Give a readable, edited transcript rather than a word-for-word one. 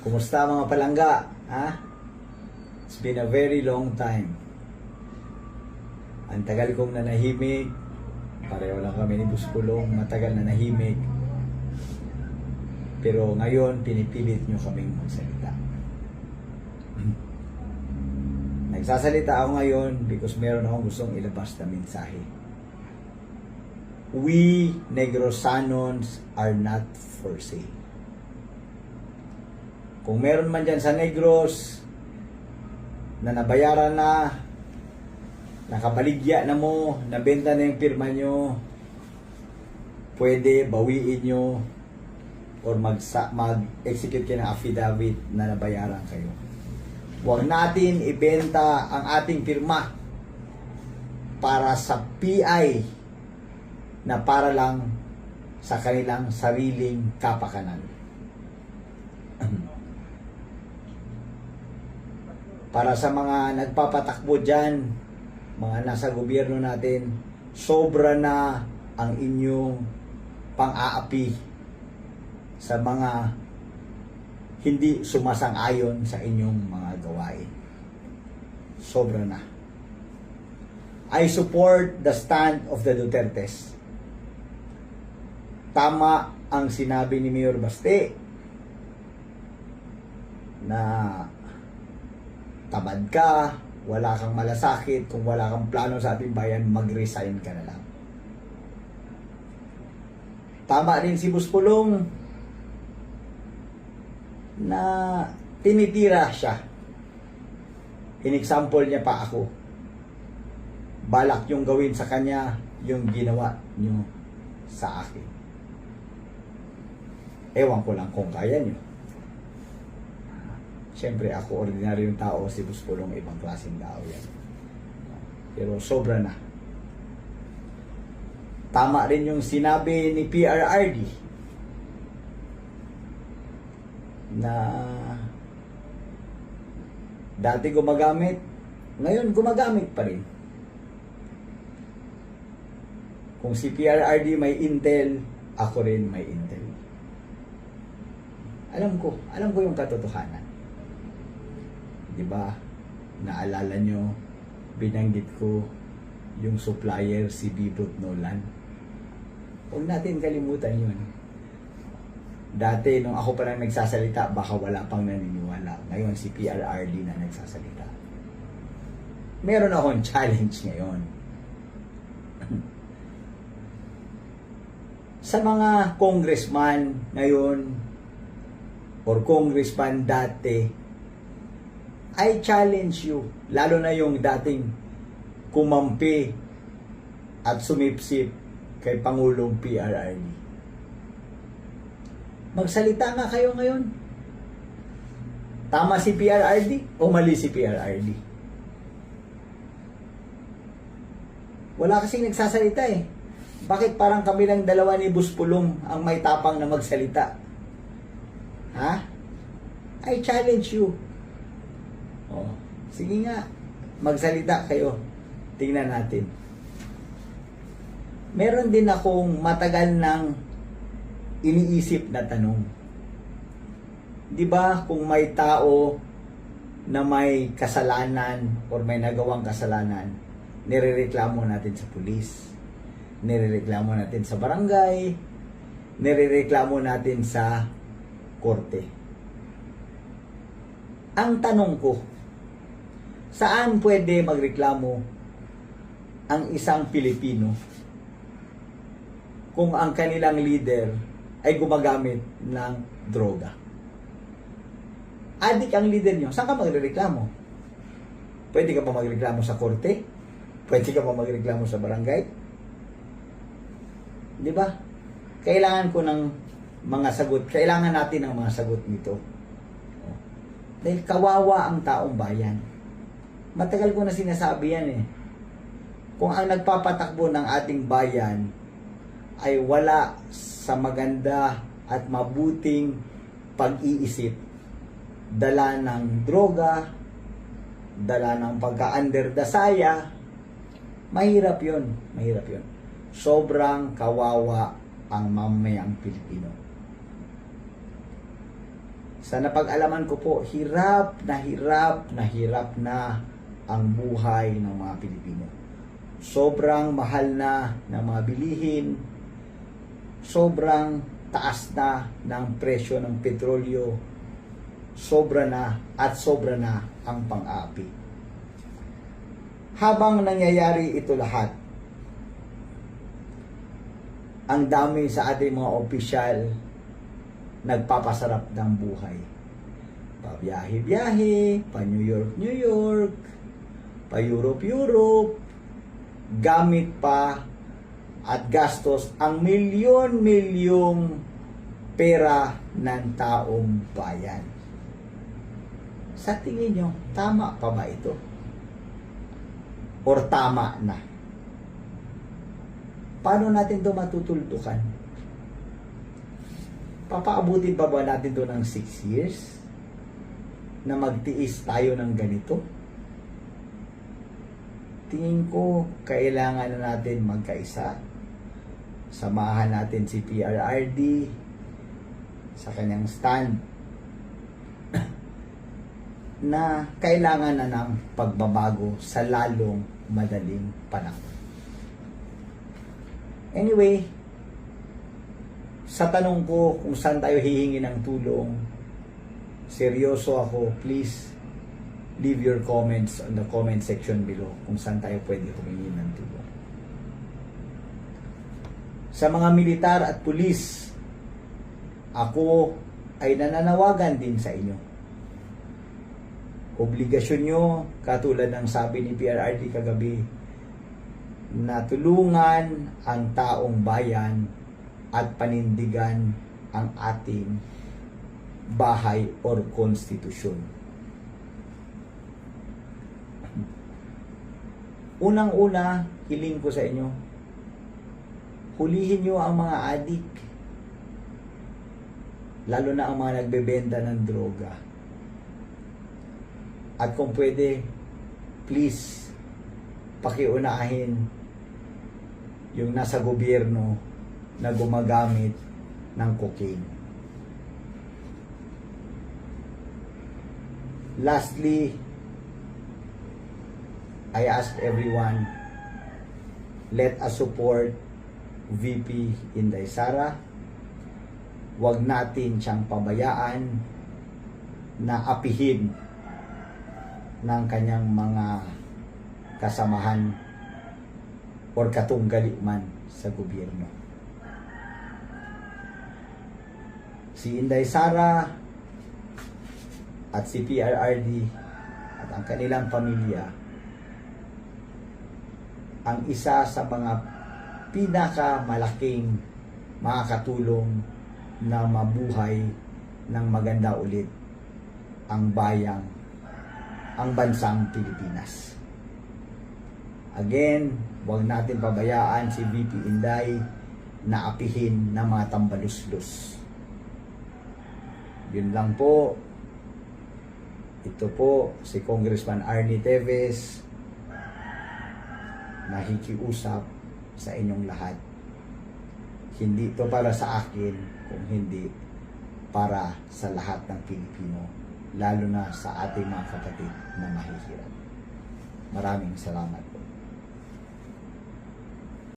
Kumusta mga palangga? Ha? It's been a very long time. Ang tagal kong nanahimik. Pareho lang kami ni Buskulong. Matagal na nahimik. Pero ngayon, pinipilit nyo kaming magsalita. Nagsasalita ako ngayon because meron akong gustong ilabas na mensahe. We Negrosanons are not for sale. Kung meron man dyan sa Negros na nabayaran na, nakabaligya na mo, nabenta na yung pirma nyo, pwede bawiin nyo or mag-execute kayo ng affidavit na nabayaran kayo. Huwag natin ibenta ang ating pirma para sa PI na para lang sa kanilang sariling kapakanan. Para sa mga nagpapatakbo dyan, mga nasa gobyerno natin, sobra na ang inyong pang-aapi sa mga hindi sumasang-ayon sa inyong mga gawain. Sobra na. I support the stand of the Dutertes. Tama ang sinabi ni Mayor Baste na tamad ka, wala kang malasakit, kung wala kang plano sa ating bayan, mag-resign ka na lang. Tama rin si Buskulong na tinitira siya. In-example niya pa ako. Balak yung gawin sa kanya yung ginawa niyo sa akin. Ewan ko lang kung kaya niyo. Siyempre, ako ordinaryong tao, si Buskulong ibang klaseng tao yan. Pero sobra na. Tama rin yung sinabi ni PRRD na dati gumagamit, ngayon gumagamit pa rin. Kung si PRRD may intel, ako rin may intel. Alam ko yung katotohanan. Diba? Naalala nyo, binanggit ko yung supplier si Bibot Nolan. Huwag natin kalimutan yun. Dati, nung ako pa lang nagsasalita, baka wala pang naniniwala. Ngayon, si PRRD na nagsasalita. Meron akong challenge ngayon. Sa mga congressman ngayon, or congressman dati, I challenge you, lalo na yung dating kumampi at sumipsip kay Pangulong PRRD. Magsalita nga kayo ngayon. Tama si PRRD o mali si PRRD? Wala kasing nagsasalita eh. Bakit parang kami lang dalawa ni Buskulong ang may tapang na magsalita? Ha? I challenge you. Oh, sige nga, magsalita kayo. Tingnan natin. Meron din akong matagal nang iniisip na tanong. Di ba kung may tao na may kasalanan or may nagawang kasalanan, nirereklamo natin sa pulis, nirereklamo natin sa barangay, nirereklamo natin sa korte. Ang tanong ko, saan pwede magreklamo ang isang Pilipino kung ang kanilang leader ay gumagamit ng droga? Adik ang leader nyo, saan ka magreklamo? Pwede ka pa magreklamo sa korte? Pwede ka pa magreklamo sa barangay? Di ba? Kailangan ko ng mga sagot. Kailangan natin ng mga sagot nito. Dahil kawawa ang taong bayan. Matagal ko na sinasabi yan eh. Kung ang nagpapatakbo ng ating bayan ay wala sa maganda at mabuting pag-iisip, dala ng droga, dala ng pagka-underdasaya, mahirap yun. Mahirap yun. Sobrang kawawa ang mamayang Pilipino. Sa napag-alaman ko po, hirap na ang buhay ng mga Pilipino. Sobrang mahal na ng mga bilihin, sobrang taas na ng presyo ng petrolyo, sobra na ang pang-aapi. Habang nangyayari ito lahat, ang dami sa ating mga opisyal nagpapasarap ng buhay. Pabiyahe-biyahe, pa New York, pa Europe, gamit pa at gastos ang milyon-milyong pera ng taong bayan. Sa tingin nyo, tama pa ba ito? Or tama na? Paano natin ito matutuldukan? Papaabutin pa ba natin ito ng 6 years? Na magtiis tayo ng ganito? Tingin ko, kailangan na natin magkaisa. Samahan natin si PRRD sa kanyang stand na kailangan na ng pagbabago sa lalong madaling panahon. Anyway, sa tanong ko kung saan tayo hihingi ng tulong, seryoso ako, please leave your comments on the comment section below kung saan tayo pwede humingi ng tulong. Sa mga militar at pulis, ako ay nananawagan din sa inyo. Obligasyon nyo, katulad ng sabi ni PRRD kagabi, na tulungan ang taong bayan at panindigan ang ating bahay or konstitusyon. Unang-una, hiling ko sa inyo, hulihin nyo ang mga adik, lalo na ang mga nagbebenta ng droga. At kung pwede, please, pakiunahin yung nasa gobyerno na gumagamit ng cocaine. Lastly, I ask everyone, let us support VP Inday Sara. Huwag natin siyang pabayaan na apihin ng kanyang mga kasamahan or katunggali man sa gobyerno. Si Inday Sara at si PRRD at ang kanilang pamilya ang isa sa mga pinakamalaking makakatulong na mabuhay ng maganda ulit ang bansang Pilipinas. Again, huwag natin pabayaan si VP Inday na apihin ng mga tambaluslos. Yun lang po. Ito po si Congressman Arnie Teves, nakikiusap sa inyong lahat. Hindi ito para sa akin, kung hindi para sa lahat ng Pilipino, lalo na sa ating mga kapatid na mahihirap. Maraming salamat.